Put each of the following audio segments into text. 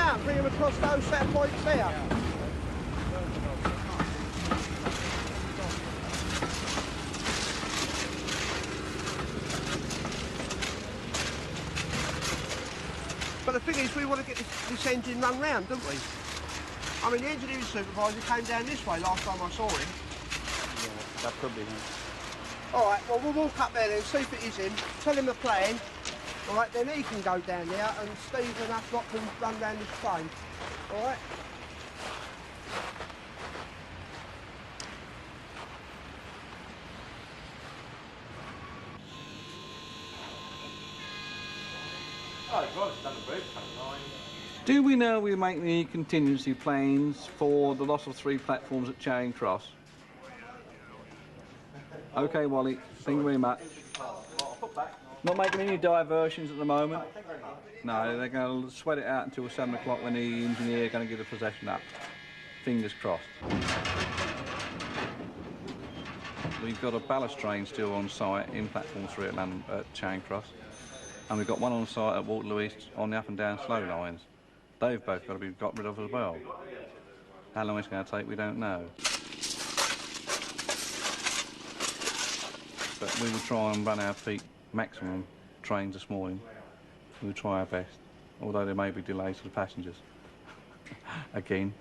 out, bring them across those set of points there. Yeah. But the thing is, we want to get this engine run round, don't we? I mean, the engineering supervisor came down this way last time I saw him. Yeah, that could be him. All right, well, we'll walk up there then, see if it is him, tell him the plan. All right, then he can go down there and Steve and us lot can run round this train. All right? Do we know we're making any contingency plans for the loss of 3 platforms at Charing Cross? Okay, Wally, thank you very much. Not making any diversions at the moment? No, they're going to sweat it out until 7 o'clock when the engineer is going to give the possession up. Fingers crossed. We've got a ballast train still on site in platform 3 at Charing Cross. And we've got one on site at Waterloo East on the up and down slow lines. They've both got to be got rid of as well. How long it's going to take, we don't know. But we will try and run our peak maximum trains this morning. We'll try our best, although there may be delays for the passengers. Again.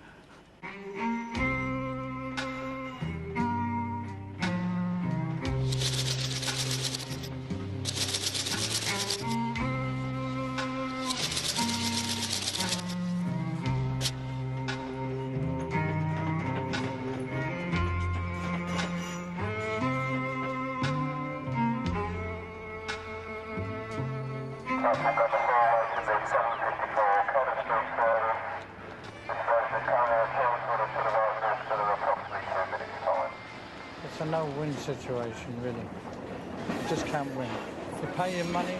It's a no-win situation, really. You just can't win. You pay your money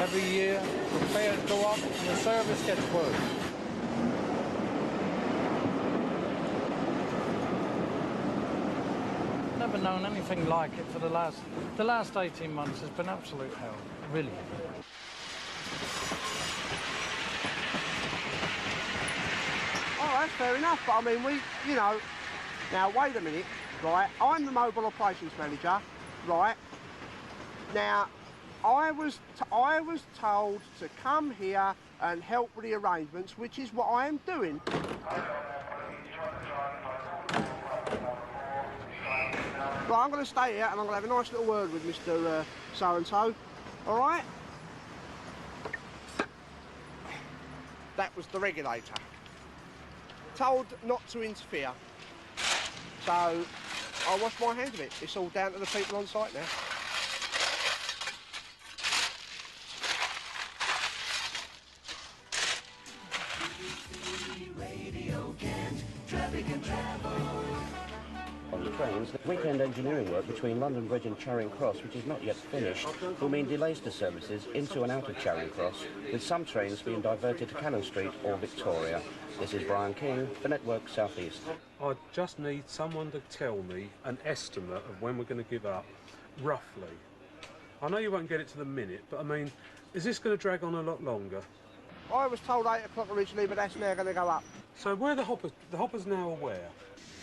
every year, the fares go up, and the service gets worse. Never known anything like it for the last 18 months. Has been absolute hell, really. Oh, that's fair enough, but I mean, you know, now wait a minute, right, I'm the mobile operations manager, right, now, I was told to come here and help with the arrangements, which is what I am doing. Right, I'm going to stay here and I'm going to have a nice little word with Mr. So-and-so, all right? That was the regulator. Told not to interfere. So, I'll wash my hands of it. It's all down to the people on site now. On the trains, the weekend engineering work between London Bridge and Charing Cross, which is not yet finished, will mean delays to services into and out of Charing Cross, with some trains being diverted to Cannon Street or Victoria. This is Brian King for Network South East. I just need someone to tell me an estimate of when we're going to give up, roughly. I know you won't get it to the minute, but I mean, is this going to drag on a lot longer? I was told 8 o'clock originally, but that's now going to go up. So where are the hoppers? The hoppers now are where?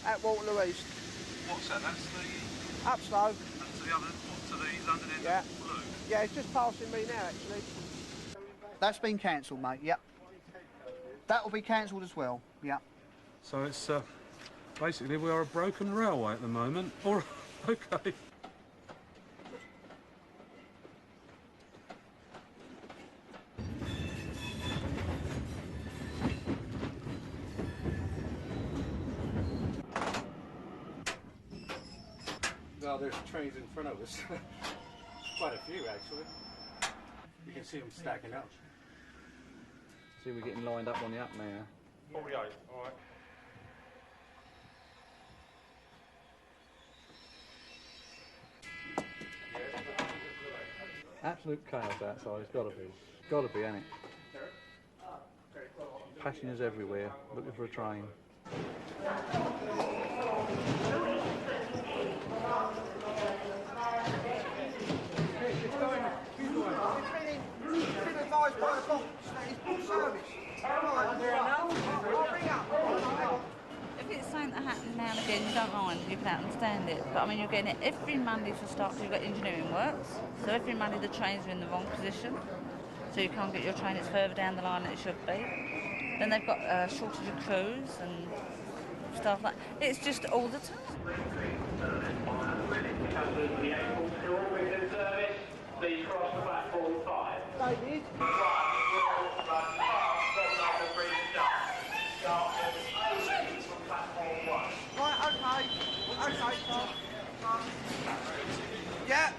At Waterloo East. What's that? That's the... Up slow. That's to the other... What, to the London end Yeah. of Waterloo? Yeah, it's just passing me now, actually. That's been cancelled, mate, yep. That will be cancelled as well, yep. So it's... basically, we are a broken railway at the moment. All right, OK. Well, there's trains in front of us. Quite a few, actually. You can see them stacking up. See, we're getting lined up on the up now. 48, all right. Absolute chaos outside, it's got to be. Got to be, hasn't it? Passengers everywhere, looking for a train. Been advised by the boss that he's full service. Right. happening now and again, you don't mind, you can understand it. But I mean, you're getting it every Monday for start, you've got engineering works. So every Monday the trains are in the wrong position. So you can't get your train, it's further down the line than it should be. Then they've got a shortage of crews and stuff like that. It's just all the time. Please cross the platform 5. David? Right, okay. Okay, yeah.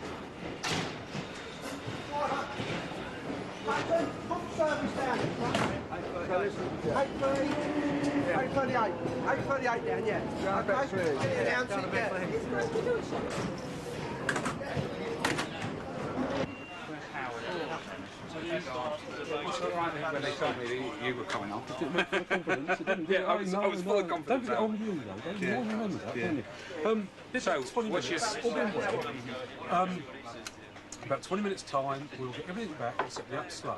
Nathan, put the service down. 838. 838 down, yeah. Okay. Get it down to it, yeah. When they told me that you were coming up, it didn't make me confidence. It didn't. Yeah, I was full of confidence. Don't get on you, though. Don't you remember that, don't you? So, 20 minutes. About 20 minutes' time, we'll get everything back except the up slow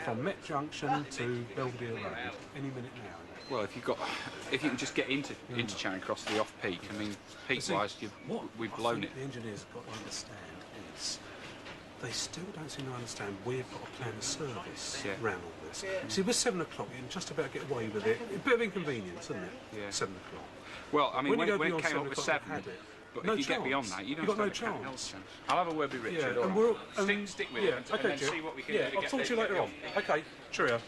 from Met Junction to Belvedere Road. Any minute now. Well, if you can just get into Charing Cross the off peak. I mean, peak-wise, we've blown it. The engineers have got to understand is they still don't seem to understand we've got a plan of service around all this. See, we're 7 o'clock, you can just about get away with it. A bit of inconvenience, isn't it? Yeah. 7 o'clock. Well, I mean, when it came up with 7, but no if you chance. get beyond that, you don't got no stand a chance. I'll have a word with Richard. Yeah, and stick with it and then see what we can do to I'll talk to you later on. Okay, cheerio.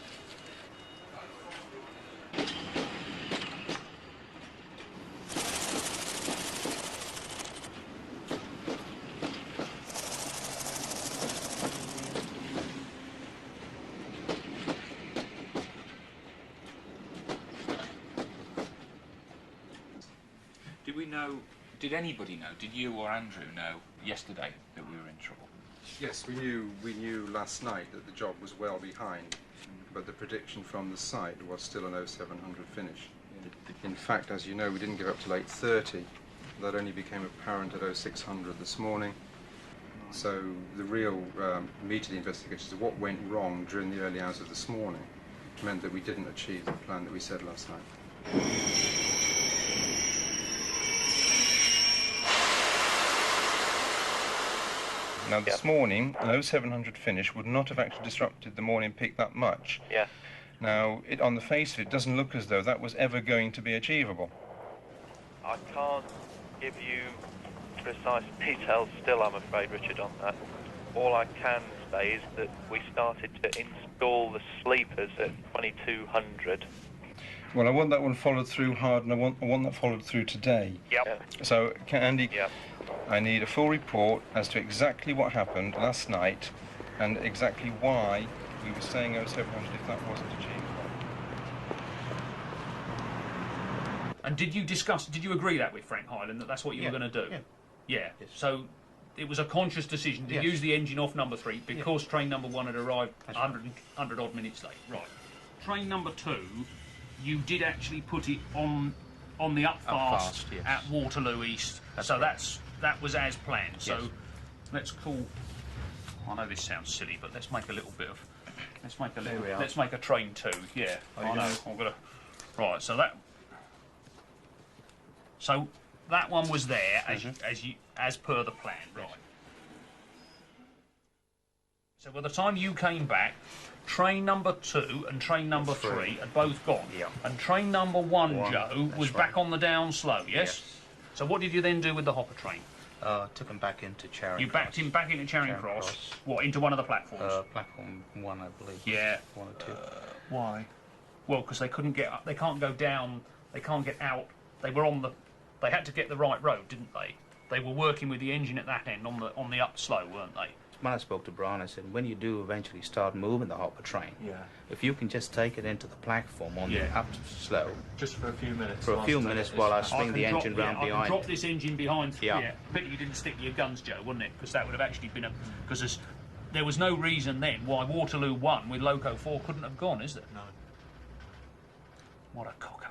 Did anybody know? Did you or Andrew know yesterday that we were in trouble? Yes, we knew last night that the job was well behind, but the prediction from the site was still an 0700 finish. In fact, as you know, we didn't give up till 8:30. That only became apparent at 0600 this morning. So the real meat of the investigation is what went wrong during the early hours of this morning meant that we didn't achieve the plan that we said last night. Now this morning, an 0700 finish would not have actually disrupted the morning peak that much. Yeah. Now, on the face of it, doesn't look as though that was ever going to be achievable. I can't give you precise details still, I'm afraid, Richard, on that. All I can say is that we started to install the sleepers at 2200. Well, I want that one followed through hard, and I want that followed through today. Yep. So, Andy, yep. I need a full report as to exactly what happened last night and exactly why we were saying 0700 if that wasn't achievable. And did you agree that with Frank Highland, that that's what you were going to do? Yeah. Yes. So it was a conscious decision to use the engine off number 3 because train number 1 had arrived 100 odd minutes late. Right. Train number 2, you did actually put it on the up fast at Waterloo East. That was as planned. So let's call. I know this sounds silly, but let's make a little bit of. Let's make a train 2. Yeah. I know. I'm gonna. Right. So that one was there as per the plan. Right. So by the time you came back, train number 2 and train number 3 had both gone. Yeah. And train number 1, Joe, was back on the down slow, yes? So what did you then do with the hopper train? Took him back into Charing Cross. You backed him back into Charing Cross. What, into one of the platforms? Platform 1, I believe. Yeah. 1 or 2. Why? Well, because they couldn't get up, they can't go down, they can't get out. They were they had to get the right road, didn't they? They were working with the engine at that end on the up slow, weren't they? When I spoke to Brian, I said, when you do eventually start moving the hopper train, if you can just take it into the platform on the up slow. Just for a few minutes. For a few minutes while I swing the engine round behind. I can drop this engine behind. Yeah. Pity you didn't stick to your guns, Joe, wouldn't it? Because that would have actually been because there was no reason then why Waterloo 1 with Loco 4 couldn't have gone, is there? No. What a cock-up.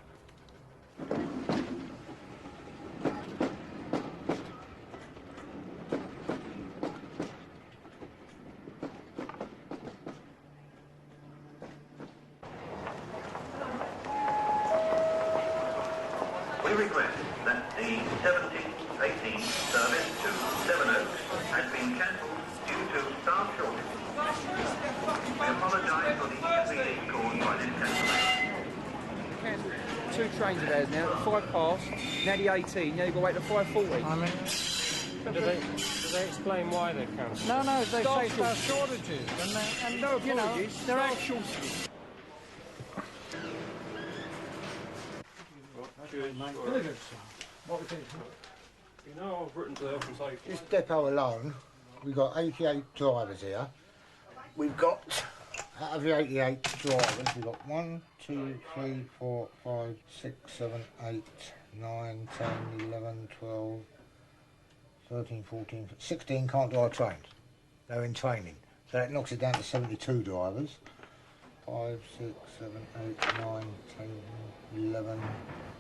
We regret that the 17-18 service to Sevenoaks has been cancelled due to staff shortage. We apologise for the inconvenience caused by this cancellation. Two trains of theirs now, 5 past, now the 18, now you've got to wait till 5:40. I mean, do they explain why they're cancelled? No, they say Staff staff shortages, and No you know, apologies, they're staff actual. You know, I've written to health and safety. This depot alone, we've got 88 drivers here. We've got, out of the 88 drivers, we've got 1, 2, 3, 4, 5, 6, 7, 8, 9, 10, 11, 12, 13, 14, 16 can't drive trains. They're in training. So that knocks it down to 72 drivers. 5, 6, 7, 8, 9, 10, 11,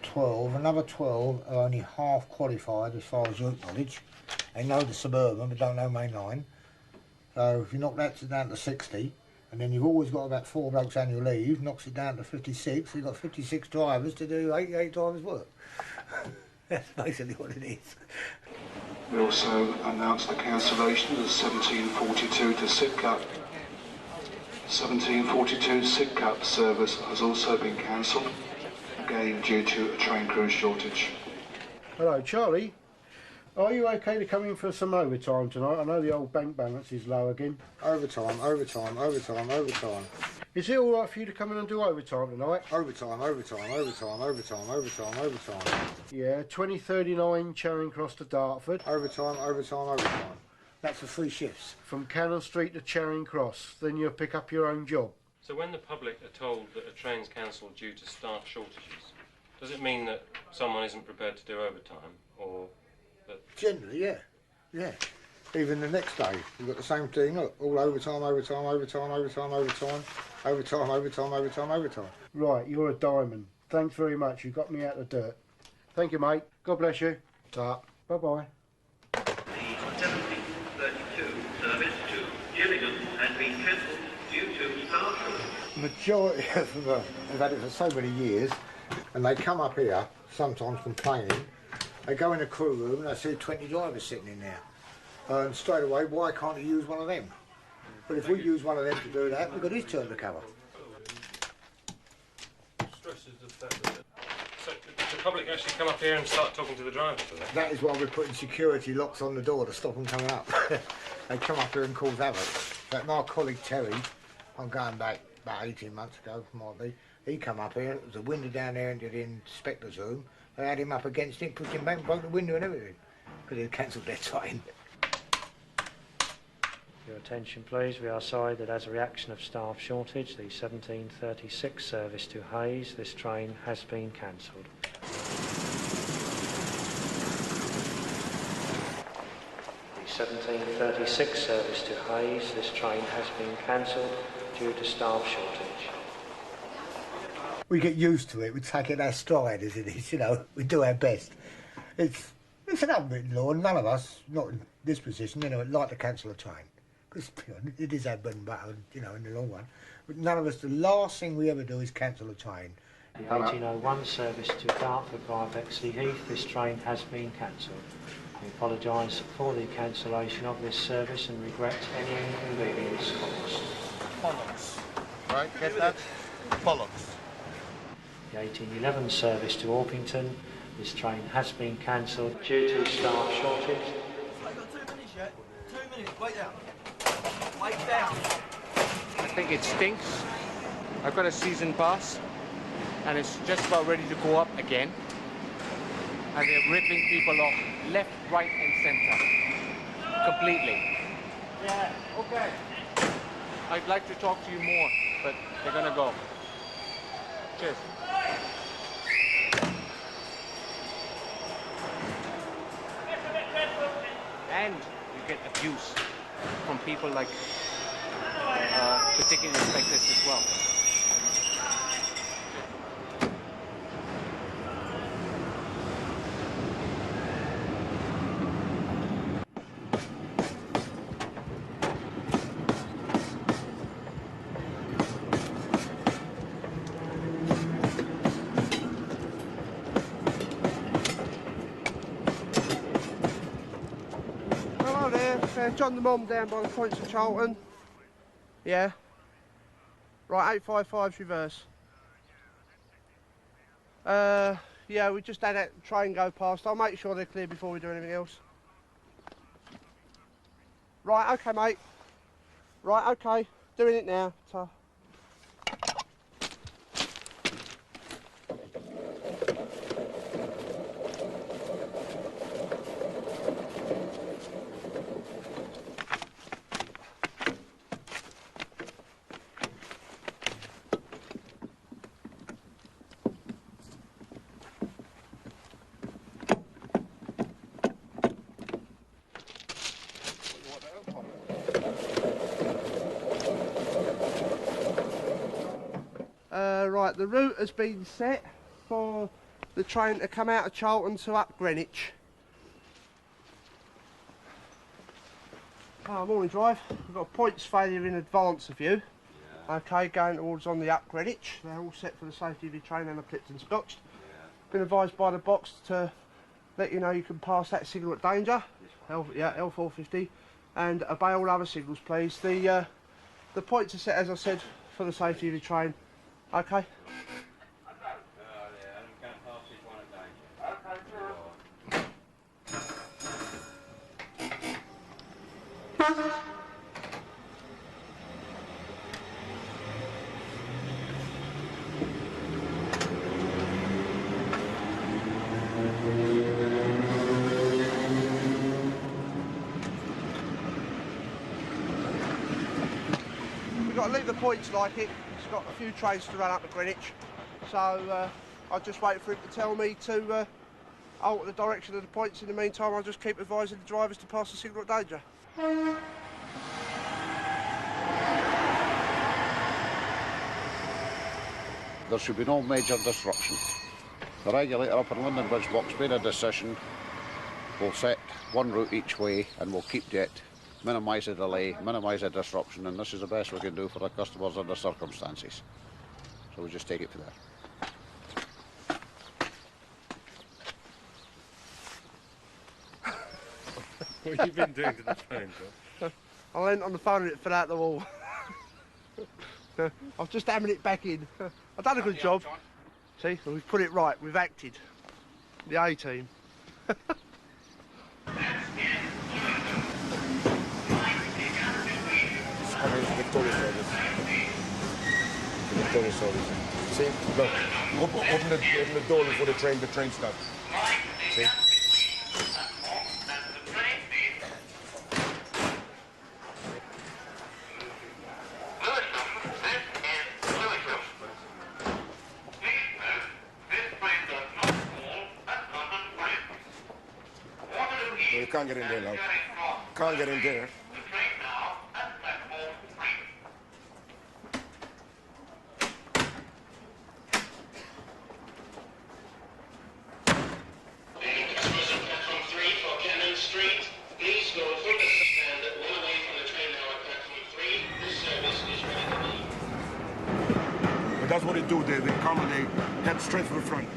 12. Another 12 are only half qualified as far as route knowledge. They know the suburban but don't know main line. So if you knock that down to 60, and then you've always got about 4 blokes annual leave, knocks it down to 56, so you've got 56 drivers to do 88 drivers' work. That's basically what it is. We also announced the cancellation of the 1742 to Sidcup. 1742 Sidcup service has also been cancelled, again due to a train crew shortage. Hello, Charlie. Are you okay to come in for some overtime tonight? I know the old bank balance is low again. Overtime. Is it all right for you to come in and do overtime tonight? Overtime. Yeah, 2039 Charing Cross to Dartford. Overtime. That's for 3 shifts. From Cannon Street to Charing Cross. Then you'll pick up your own job. So when the public are told that a train's cancelled due to staff shortages, does it mean that someone isn't prepared to do overtime, or that... Generally, yeah. Even the next day, we've got the same thing, look, all overtime. Right, you're a diamond. Thanks very much, you got me out of the dirt. Thank you, mate. God bless you. Ta. Bye-bye. The 1732 service to Gillingham has been cancelled due to staff shortage. Majority of them have had it for so many years, and they come up here, sometimes complaining. They go in a crew room and they see 20 drivers sitting in there. And straight away, why can't you use one of them? But if we use one of them to do that, we've got his turn to cover. Stresses the fact that... So the public actually come up here and start talking to the drivers, do they? That is why we're putting security locks on the door to stop them coming up. They come up here and cause havoc. Like my colleague Terry, I'm going back about 18 months ago, might be, he come up here, there was a window down there into the inspector's room. They had him up against it, pushed him back, broke the window and everything, because he'd cancelled their train. Your attention please, we are sorry that as a reaction of staff shortage, the 1736 service to Hayes, this train has been cancelled. The 1736 service to Hayes, this train has been cancelled due to staff shortage. We get used to it, we take it our stride as it is, you know, we do our best. It's an unwritten law, and none of us, not in this position, you know, would like to cancel a train. Because it is our bread and butter, you know, in the long run. But none of us, the last thing we ever do is cancel a train. The 1801 service to Dartford via Bexley Heath, this train has been cancelled. We apologise for the cancellation of this service and regret any inconvenience caused. Bollocks. Right, get that? Bollocks. The 1811 service to Orpington, this train has been cancelled due to staff shortage. I've got 2 minutes yet. 2 minutes, wait down. Wait down. I think it stinks. I've got a season pass and it's just about ready to go up again. And they're ripping people off left, right and centre. Completely. Yeah, okay. I'd like to talk to you more, but they're gonna go. Cheers. And you get abuse from people like the ticket inspectors as well. John the Mom down by the points of Charlton. Yeah. Right, 855's reverse. Yeah, we just had that train go past. I'll make sure they're clear before we do anything else. Right, okay, mate. Right, okay. Doing it now. Right, the route has been set for the train to come out of Charlton to up Greenwich. Morning drive. We've got points failure in advance of you. Yeah. Okay, going towards on the up Greenwich. They're all set for the safety of your train and the Clipton scotched. Yeah. Been advised by the box to let you know you can pass that signal at danger. L450, and obey all other signals, please. The points are set, as I said, for the safety of your train. Okay. We've got to leave the points like it. It's got a few trains to run up to Greenwich, so I'll just wait for him to tell me to alter the direction of the points. In the meantime, I'll just keep advising the drivers to pass the signal at danger. There should be no major disruption. The regulator up in London Bridge Box made a decision. We'll set one route each way and we'll keep to it, minimise the delay, minimise the disruption, and this is the best we can do for the customers under circumstances. So we'll just take it from there. What have you been doing to the train, John? I leant on the phone and it fell out the wall. I was just hammering it back in. I've done a good job. See, we've put it right, we've acted. The A-team. Victoria service. The Victoria service. See? Look, open the door before the train stops. See? No, you can't get in there now. Can't get in there. That's what they do. They come and they head straight for the front.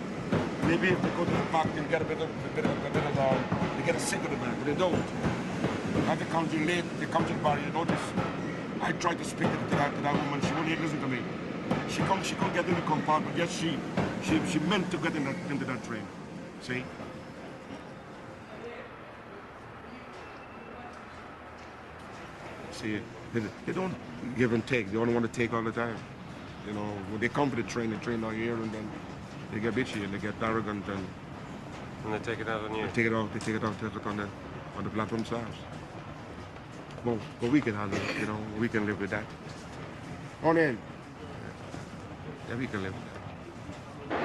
Maybe if they go to the back, they'll get a bit of they get a sick of the back, but they don't. As they come too late, they come to the bar. You notice, I tried to speak to that woman. She wouldn't listen to me. She couldn't get in the compartment. Yes, she meant to get into that train. See? See, they don't give and take. They only want to take all the time. You know, when they come for the train not here, and then they get bitchy and they get arrogant and they take it out on you. They take it out on the platform themselves. Well, but we can handle it, you know, we can live with that. On in. Yeah, we can live with that.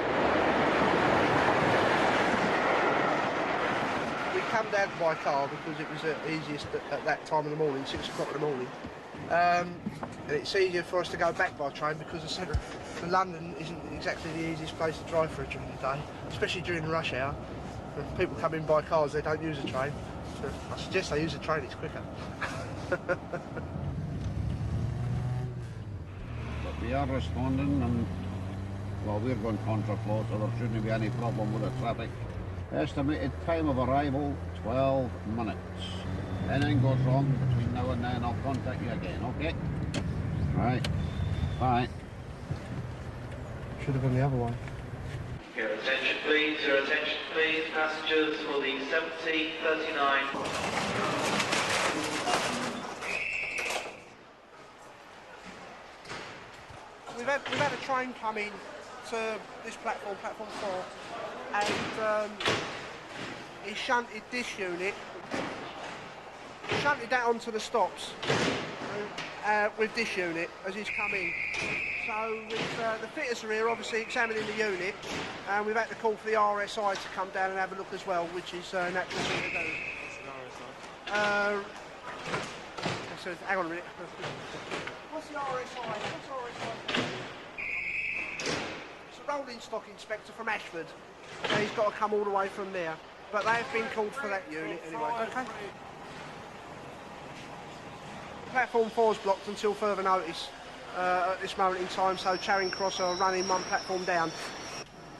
We come down by car because it was easiest at that time of the morning, 6 o'clock in the morning. And it's easier for us to go back by train because the centre of London isn't exactly the easiest place to drive for during the day, especially during the rush hour. When people come in by cars, they don't use a train. So I suggest they use a train, it's quicker. But we are responding, and well, we're going contraflow, so there shouldn't be any problem with the traffic. Estimated time of arrival, 12 minutes. anything goes wrong between now and then, I'll contact you again, okay? Right. Bye. Should have been the other one. Your attention please, passengers for the 7039. We've had a train come in to this platform, platform 4, and he shunted this unit, shunted that onto the stops with this unit as he's come in. So the fitters are here obviously examining the unit, and we've had to call for the RSI to come down and have a look as well, which is a natural thing to do. So, hang on a minute. What's the RSI? It's a rolling stock inspector from Ashford. So he's got to come all the way from there. But they have been called for that unit anyway. Okay. Platform 4 is blocked until further notice at this moment in time, so Charing Cross are running one platform down.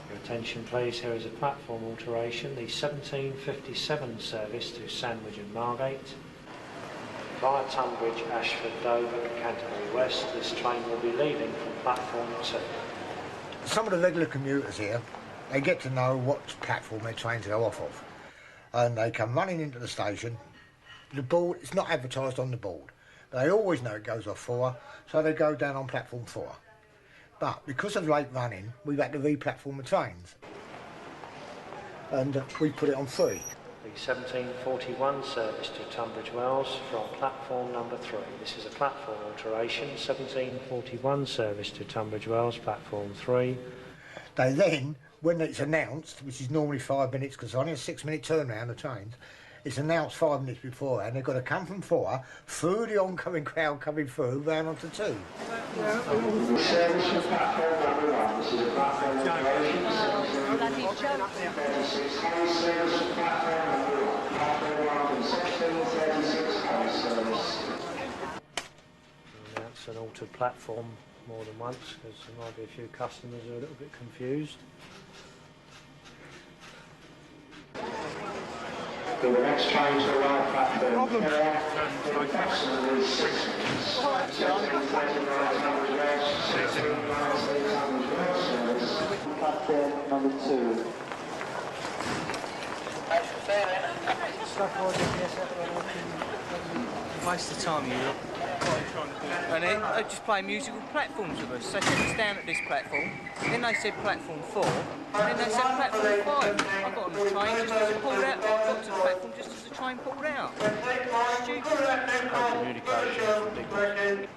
Your attention please, here is a platform alteration, the 1757 service to Sandwich and Margate. Via Tunbridge, Ashford, Dover and Canterbury West, this train will be leaving from platform 2. Some of the regular commuters here, they get to know what platform their trains go off of. And they come running into the station. The board, it's not advertised on the board. They always know it goes off 4, so they go down on platform 4. But because of late running, we've had to re-platform the trains. And we put it on 3. The 1741 service to Tunbridge Wells from platform number 3. This is a platform alteration, 1741 service to Tunbridge Wells, platform 3. They then, when it's announced, which is normally 5 minutes, because it's only a 6-minute turnaround of trains, it's announced 5 minutes before, and they've got to come from 4 through the oncoming crowd coming through, round onto 2. Service to platform number 1. This is a platform operation. 1736 service to platform number 1. Platform 1 1736 service. Announce an altered platform more than once, because there might be a few customers who are a little bit confused. The next train to arrive platform 4 in approximately 6 minutes. 1739 service, platform number 2. Waste of time, you lot. And then they just play musical platforms with us. They took us down at this platform, then they said platform 4, and then they said platform 5. I got on the train just as it pulled out, I got to the platform just as the train pulled out. Stupid. Communication is ridiculous.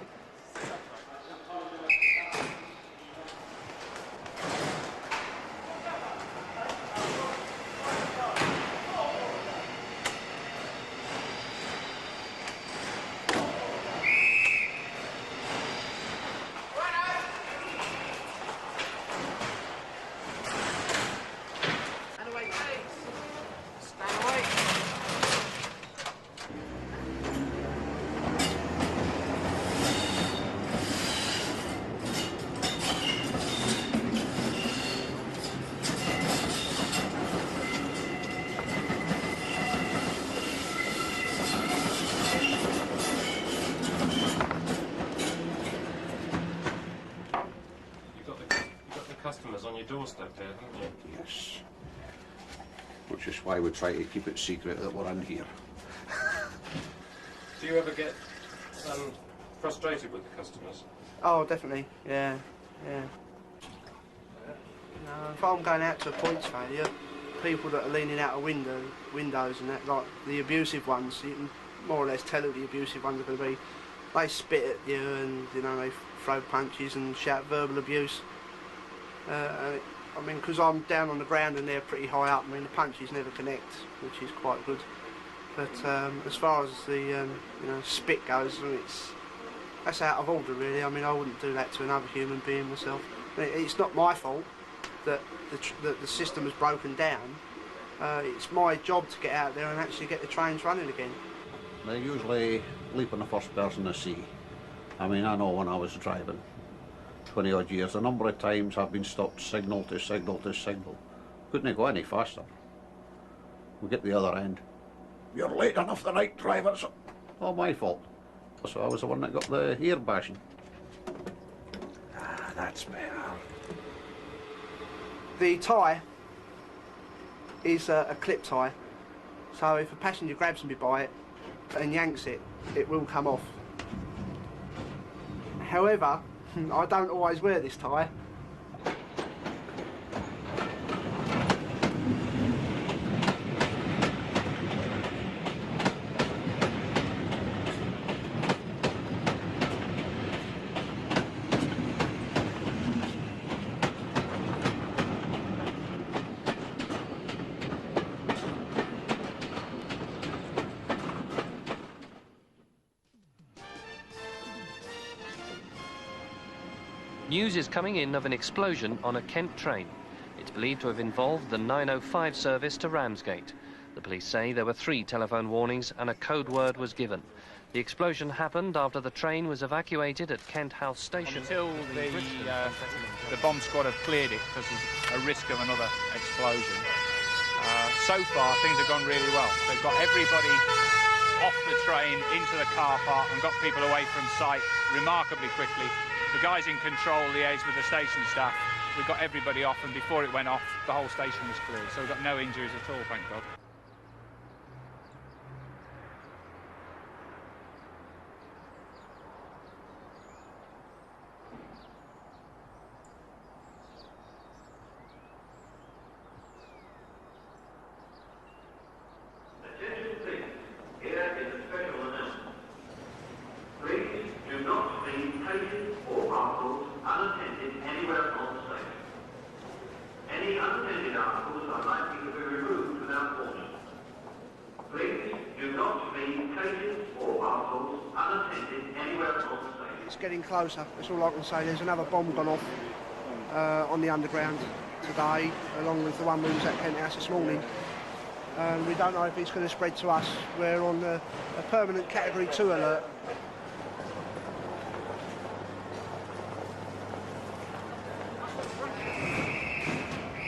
Customers on your doorstep there, haven't you? Yes. Which is why we try to keep it secret that we're in here. Do you ever get frustrated with the customers? Oh, definitely. Yeah. No, if I'm going out to a points failure, people that are leaning out of windows and that, like the abusive ones, you can more or less tell who the abusive ones are going to be. They spit at you and they throw punches and shout verbal abuse. I mean, because I'm down on the ground and they're pretty high up, I mean, the punches never connect, which is quite good. But as far as the spit goes, I mean, that's out of order, really. I mean, I wouldn't do that to another human being myself. I mean, it's not my fault that the system has broken down. It's my job to get out there and actually get the trains running again. They usually leap on the first person to see. I mean, I know when I was driving 20 odd years, a number of times I've been stopped signal to signal to signal. Couldn't go any faster. We get the other end. You're late enough the night, drivers. All my fault. So I was the one that got the ear bashing. Ah, that's better. The tie is a clip tie, so if a passenger grabs me by it and yanks it, it will come off. However, I don't always wear this tie. News is coming in of an explosion on a Kent train. It's believed to have involved the 9:05 service to Ramsgate. The police say there were 3 telephone warnings and a code word was given. The explosion happened after the train was evacuated at Kent House Station. Until the bomb squad have cleared it, because there's a risk of another explosion. So far, things have gone really well. They've got everybody off the train, into the car park, and got people away from site remarkably quickly. The guys in control liaised with the station staff. We got everybody off, and before it went off, the whole station was clear. So we've got no injuries at all, thank God. It's getting closer, that's all I can say. There's another bomb gone off on the underground today, along with the one we was at Kent House this morning. We don't know if it's going to spread to us. We're on a permanent category 2 alert.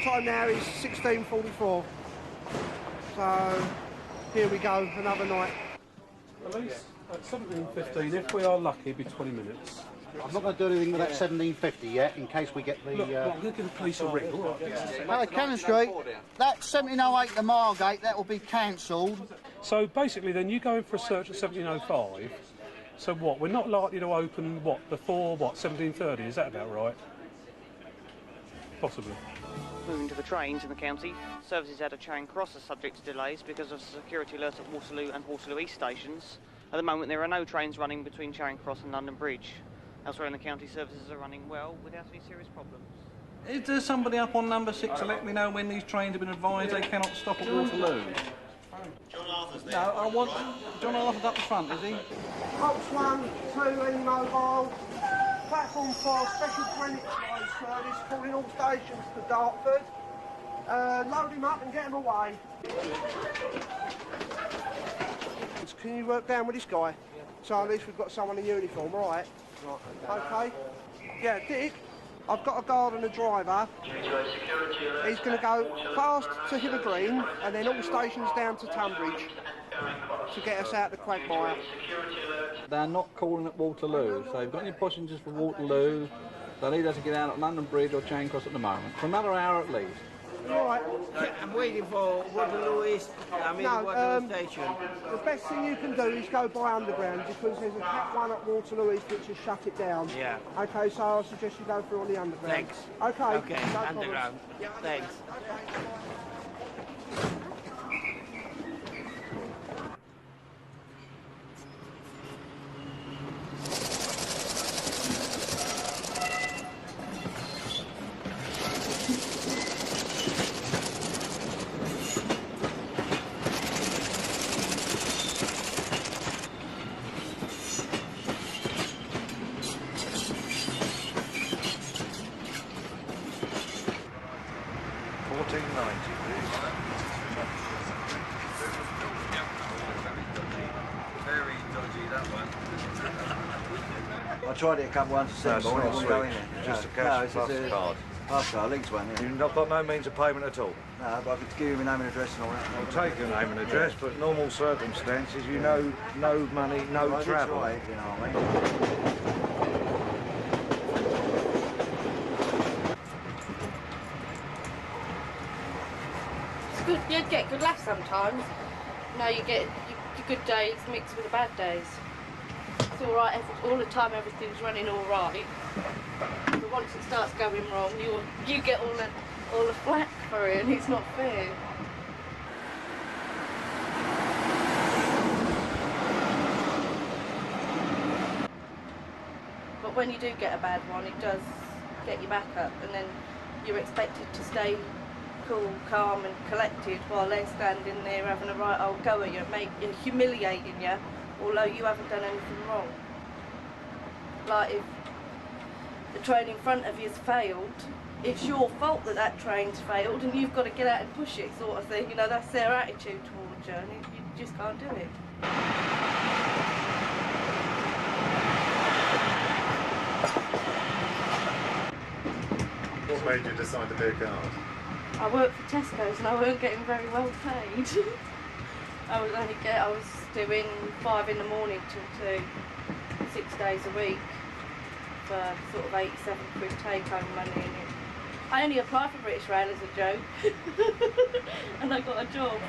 Time now is 16:44. So here we go, another night. At least at 17:15, if we are lucky, it'll be 20 minutes. I'm not going to do anything with that 1750 yet, in case we get the... Look, I'm going to give the police a ring. All right. Hello, Cannon Street. That 1708 to Margate, that will be cancelled. So basically, then you go in for a search at 1705. So what? We're not likely to open what before 1730? Is that about right? Possibly. Moving to the trains in the county, services out of Charing Cross are subject to delays because of security alerts at Waterloo and Waterloo East stations. At the moment, there are no trains running between Charing Cross and London Bridge. Elsewhere in the county, services are running well without any serious problems. Is there somebody up on number 6 to let me know when these trains have been advised they cannot stop at Waterloo? John Arthur's there. No, I want... John Arthur's up the front, is he? Box 1, 2, any mobile. Platform 4, special Greenwich line service, calling all stations to Dartford. Load him up and get him away. Can you work down with this guy? Yeah. So at least we've got someone in uniform, all right? Right. Okay. Yeah, Dick, I've got a guard and a driver. He's going to go fast to Hither Green and then all stations down to Tunbridge to get us out the quagmire. They're not calling at Waterloo, so they've got any passengers for Waterloo. They need us to get out at London Bridge or Charing Cross at the moment, for another hour at least. All right. I'm waiting for Waterloo East, Waterloo Station. The best thing you can do is go by underground because there's a Cat 1 at Waterloo East which has shut it down. Yeah. Okay, so I suggest you go through on the underground. Thanks. Okay. Okay, no underground. Yeah. Thanks. I tried it a couple once to see, but I wouldn't go in there. Just a cash plus card. Okay, links one, yeah. You've not got no means of payment at all? No, but I could give you my name and address and all that. I'll take your name and address, but normal circumstances, you know, no money, no Well, travel. Right, you know what I mean? It's good, you get good laughs sometimes. No, you get your good days mixed with the bad days. It's alright, all the time everything's running alright. But once it starts going wrong, you get all the flack for it, and it's not fair. But when you do get a bad one, it does get you back up, and then you're expected to stay cool, calm and collected while they're standing there having a right old go at you, humiliating you, although you haven't done anything wrong. Like if the train in front of you's failed, it's your fault that that train's failed and you've got to get out and push it, sort of thing. You know, that's their attitude towards you, and you just can't do it. What made you decide to be a guard? I worked for Tesco's and I weren't getting very well paid. I was doing 5 in the morning till 2, 6 days a week for sort of 87 quid take home money in it. I only applied for British Rail as a joke and I got a job.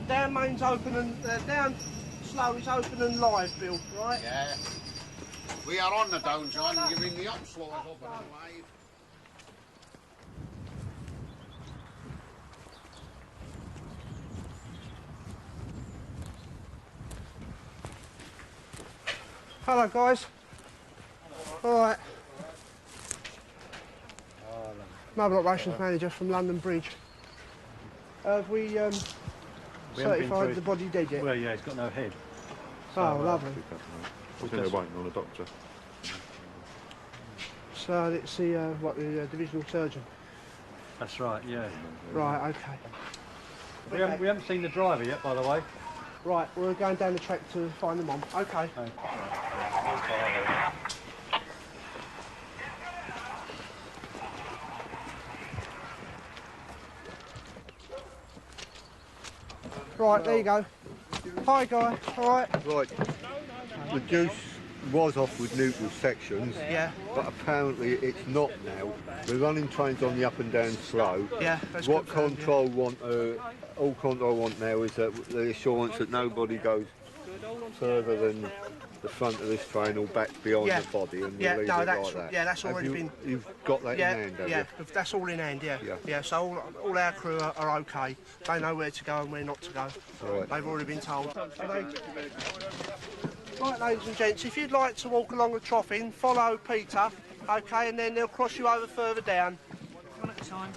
Down main's open and down slow is open and live, Bill, right? Yeah. We are on the down, John. You mean the up slow is open and live? Hello, guys. All right. Mobile Operations Manager from London Bridge. Have we certified the body dead yet? Well, yeah, he's got no head. Oh, lovely. I think they're waiting on a doctor. So it's the divisional surgeon. That's right, yeah. Right, okay. We haven't seen the driver yet, by the way. Right, we're going down the track to find them on. Okay. Right, there you go. Hi, Guy. All right. Right. The juice was off with neutral sections. Yeah. But apparently it's not now. We're running trains on the up and down slow. Yeah, that's what confirmed, control want, all control want now is that the assurance that nobody goes further than the front of this train or back beyond the body, and we'll leave it like that. Yeah, that's already been. You've got that in hand, have you? That's all in hand. Yeah. So all our crew are okay. They know where to go and where not to go. Right. They've already been told. Right, ladies and gents, if you'd like to walk along the trough-in, follow Peter, okay, and then they'll cross you over further down. One at a time.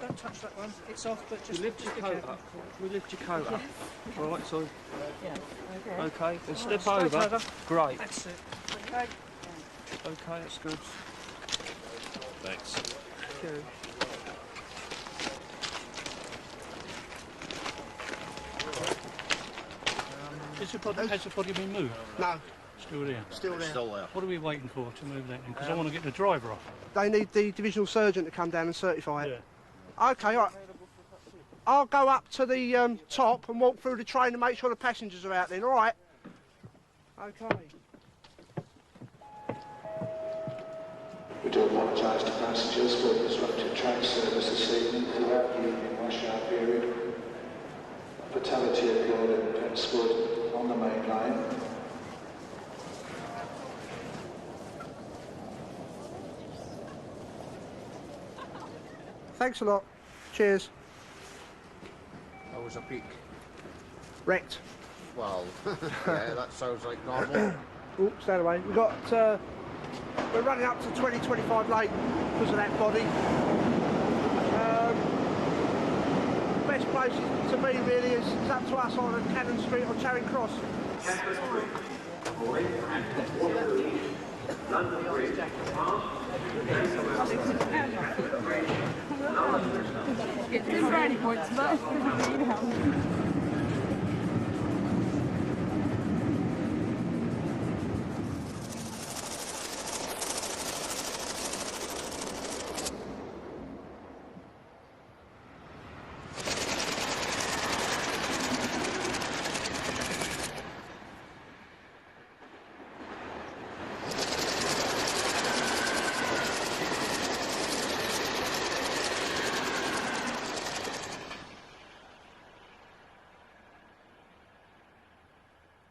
Don't touch that one. It's off, but just lift your coat up. We lift your coat up. Right, so. Yeah. Okay. Then step over. Great. That's it. Okay. Okay, that's good. Thanks. Thank you. Has the body been moved? No. Still there? Still there. Still there. What are we waiting for to move that in? Because I want to get the driver off. They need the divisional surgeon to come down and certify it. Yeah. Okay, all right. I'll go up to the top and walk through the train and make sure the passengers are out then, all right? Okay. We do apologise to passengers for the disrupted train service this evening throughout the evening rush hour period. A fatality occurred at Pentswood on the main line. Thanks a lot. Cheers. That was a peak. wrecked. Well, yeah, that sounds like normal. Oops, stand away. We've got, we're running up to 20-25 late because of that body. Best place to be really is up to us on Cannon Street or Charing Cross. It's good brownie points, but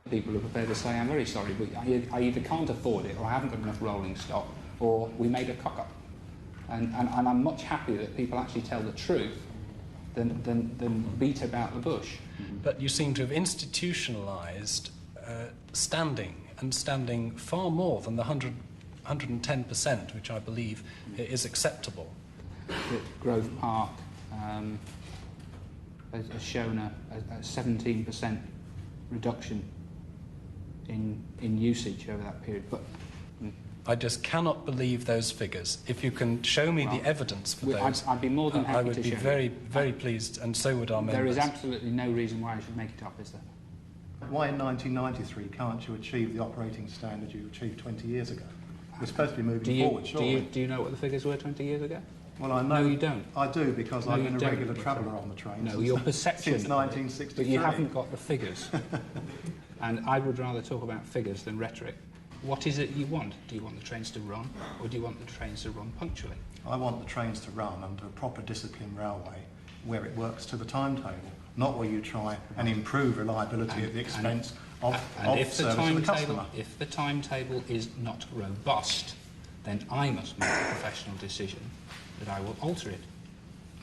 people are prepared to say, I'm very sorry, but I either can't afford it or I haven't got enough rolling stock or we made a cock-up. And I'm much happier that people actually tell the truth than beat about the bush. But you seem to have institutionalised standing, and standing far more than the 110%, which I believe is acceptable. Grove Park has shown a 17% reduction in usage over that period. But I just cannot believe those figures. If you can show me the evidence for those, I'd be more than happy to show I would be very, very pleased, and so would our members. There is absolutely no reason why I should make it up, is there? Why in 1993 can't you achieve the operating standard you achieved 20 years ago? We're supposed to be moving forward, surely. Do you know what the figures were 20 years ago? Well, I know. No, you don't. I do, because I've been a regular traveller on the train. No, your perception since 1963. But you haven't got the figures. And I would rather talk about figures than rhetoric. What is it you want? Do you want the trains to run, or do you want the trains to run punctually? I want the trains to run under a proper disciplined railway where it works to the timetable, not where you try and improve reliability at the expense of service to the customer. If the timetable is not robust, then I must make a professional decision that I will alter it.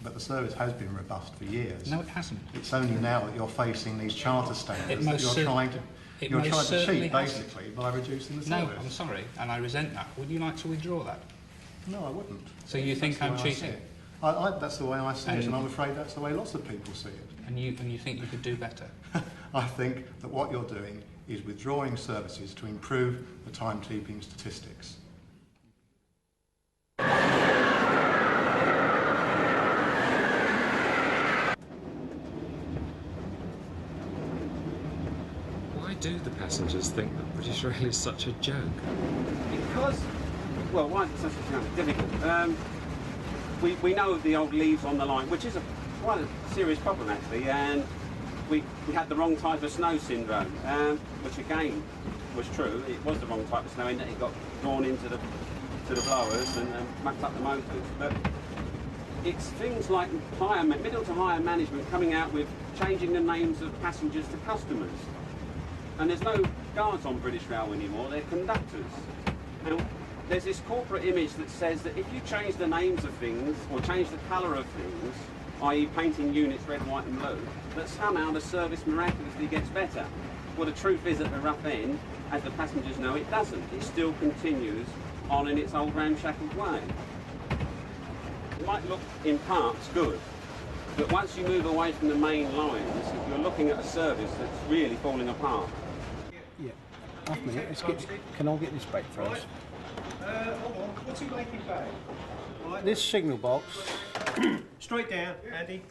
But the service has been robust for years. No, it hasn't. It's only now that you're facing these charter standards that you're trying to cheat, basically, by reducing the service. No, I'm sorry, and I resent that. Would you like to withdraw that? No, I wouldn't. So you think I'm cheating? That's the way I see it, and I'm afraid that's the way lots of people see it. And you think you could do better? I think that what you're doing is withdrawing services to improve the timekeeping statistics. Why do the passengers think that British Rail is such a joke? Because, well, why is it such a joke? Difficult. We know of the old leaves on the line, which is quite a serious problem actually, and we had the wrong type of snow syndrome, which again was true. It was the wrong type of snow in that it got drawn into the blowers and mucked up the motors. But it's things like middle to higher management coming out with changing the names of passengers to customers. And there's no guards on British Rail anymore, they're conductors. And there's this corporate image that says that if you change the names of things, or change the colour of things, i.e. painting units red, white and blue, that somehow the service miraculously gets better. Well, the truth is at the rough end, as the passengers know, it doesn't. It still continues on in its old ramshackled way. It might look in parts good, but once you move away from the main lines, you're looking at a service that's really falling apart. Yeah, half a minute, can I get this back first? Hold on, what's he making back? Right. This signal box. Straight down, Andy.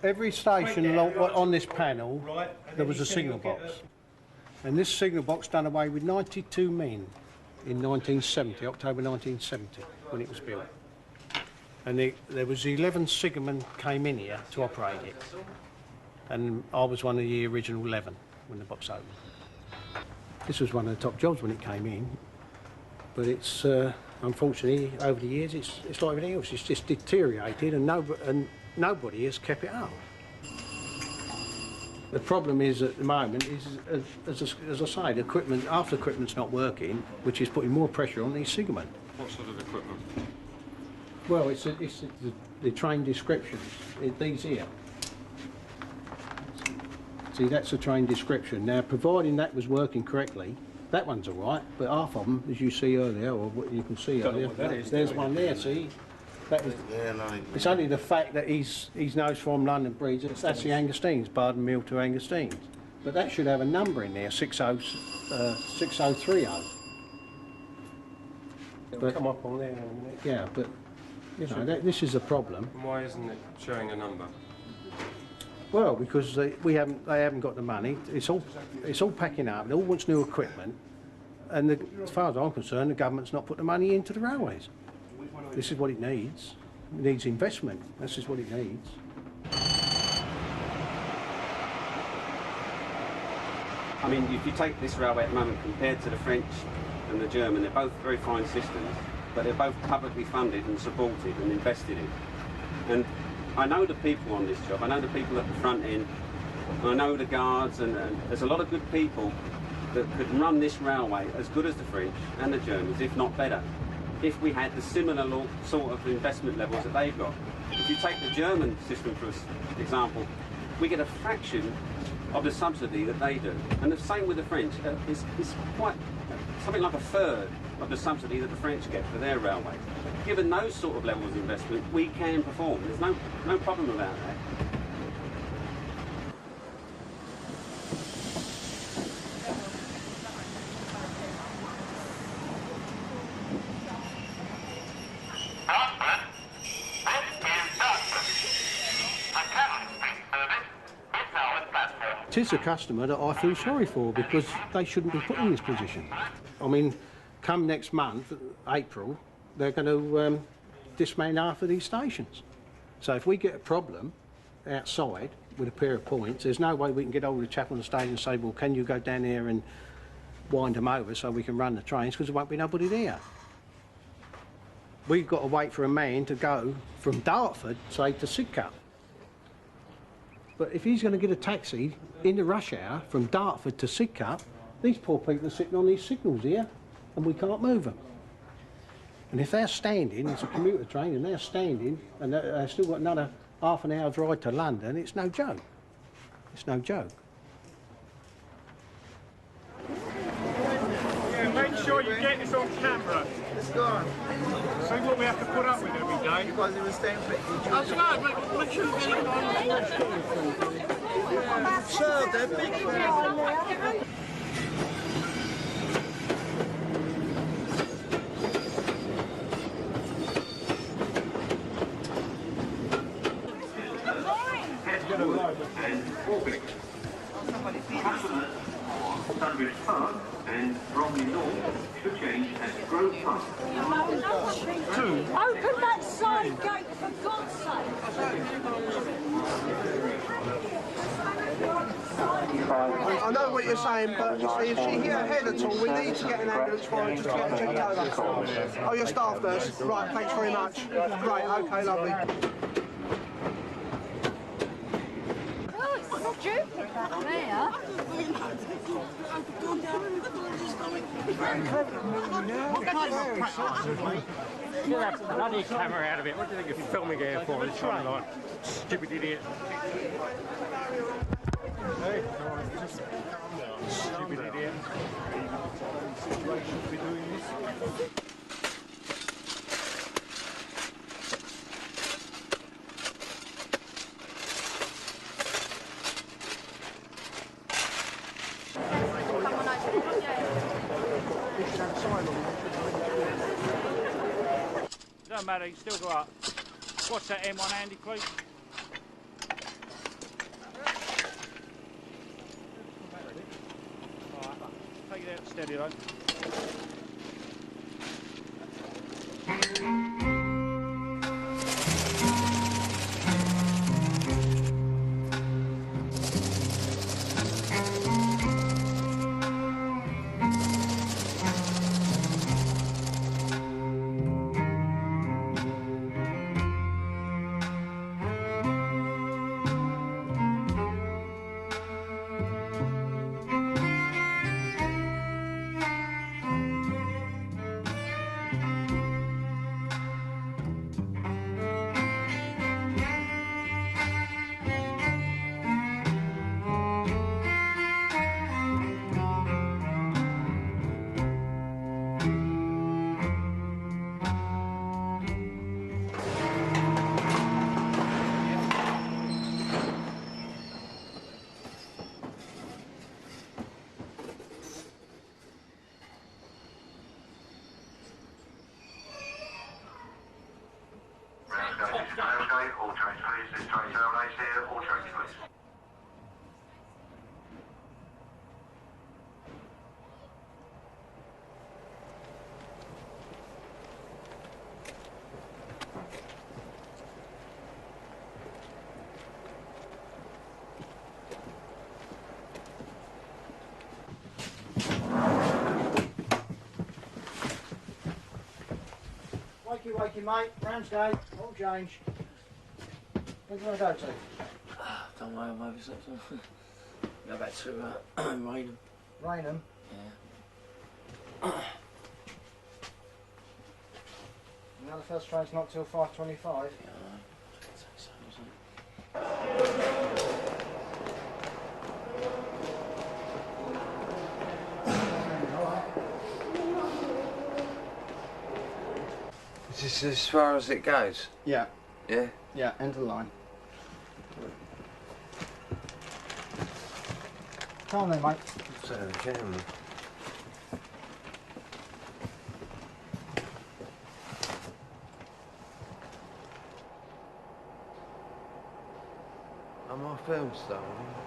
Every station along on this panel, right, there was a signal box. And this signal box done away with 92 men in 1970, October 1970, when it was built. And there was 11 signalmen came in here to operate it. And I was one of the original 11 when the box opened. This was one of the top jobs when it came in. But it's, unfortunately, over the years, it's like everything else. It's just deteriorated and nobody has kept it up. The problem is at the moment is, as I say, the equipment, after equipment's not working, which is putting more pressure on these signalmen. What sort of equipment? Well, it's the train descriptions, these here. See, that's the train description. Now, providing that was working correctly, that one's all right, but half of them, as you see earlier, or what you can see earlier, there's one there, see? That is, it's only the fact that he's knows from London Bridge, that's the Angostine's, Barden Mill to Angostine's. But that should have a number in there, 6030. It'll come up on there in a minute. Yeah, but, you know, this is a problem. Why isn't it showing a number? Well, because they haven't got the money. It's all packing up. It all wants new equipment, and as far as I'm concerned, the government's not put the money into the railways. This is what it needs. It needs investment. This is what it needs. I mean, if you take this railway at the moment compared to the French and the German, they're both very fine systems, but they're both publicly funded and supported and invested in. And I know the people on this job, I know the people at the front end, and I know the guards, and there's a lot of good people that could run this railway as good as the French and the Germans, if not better, if we had the similar sort of investment levels that they've got. If you take the German system, for example, we get a fraction of the subsidy that they do. And the same with the French. It's quite something like a third of the subsidy that the French get for their railway. Given those sort of levels of investment, we can perform. There's no problem about that. It is a customer that I feel sorry for because they shouldn't be put in this position. I mean, come next month, April, they're going to dismantle half of these stations. So if we get a problem outside with a pair of points, there's no way we can get hold of the chap on the station and say, well, can you go down there and wind them over so we can run the trains, because there won't be nobody there. We've got to wait for a man to go from Dartford, say, to Sidcup. But if he's going to get a taxi in the rush hour from Dartford to Sidcup, these poor people are sitting on these signals here and we can't move them. And if they're standing, it's a commuter train, and they're standing and they've still got another half an hour's ride to London, it's no joke. It's no joke. Yeah, make sure you get this on camera. It's gone. See what we have to put up with every day. Because it was staying for that's right, make sure you get it on. Sir, they're big. And Orbit. Customers for Tunbridge Park and Bromley North should change at Grove Park. Open that side gate, for God's sake! I know what you're saying, but you see, if she hit her head at all, we need to get an ambulance for her just to get her checked over. Oh, your staff nurse? Right, thanks very much. Great, okay, lovely. Stupid, that mayor. Get that bloody camera out of it. What do you think you're filming here for? This one, like, stupid idiot. Hey, just calm down. Stupid idiot. Doesn't matter, you still go up. What's that M1 handy, please? Alright, take it out steady though. you waking, mate? Ramsgate, all change. Where do you want to go to? Don't worry, I'm overslept. Go back to Raynham. Raynham? Yeah. Now the first train's not till 5:25. Yeah, Is this as far as it goes? Yeah. Yeah? Yeah, end of the line. Come on then, mate. So, camera. Am I film stolen?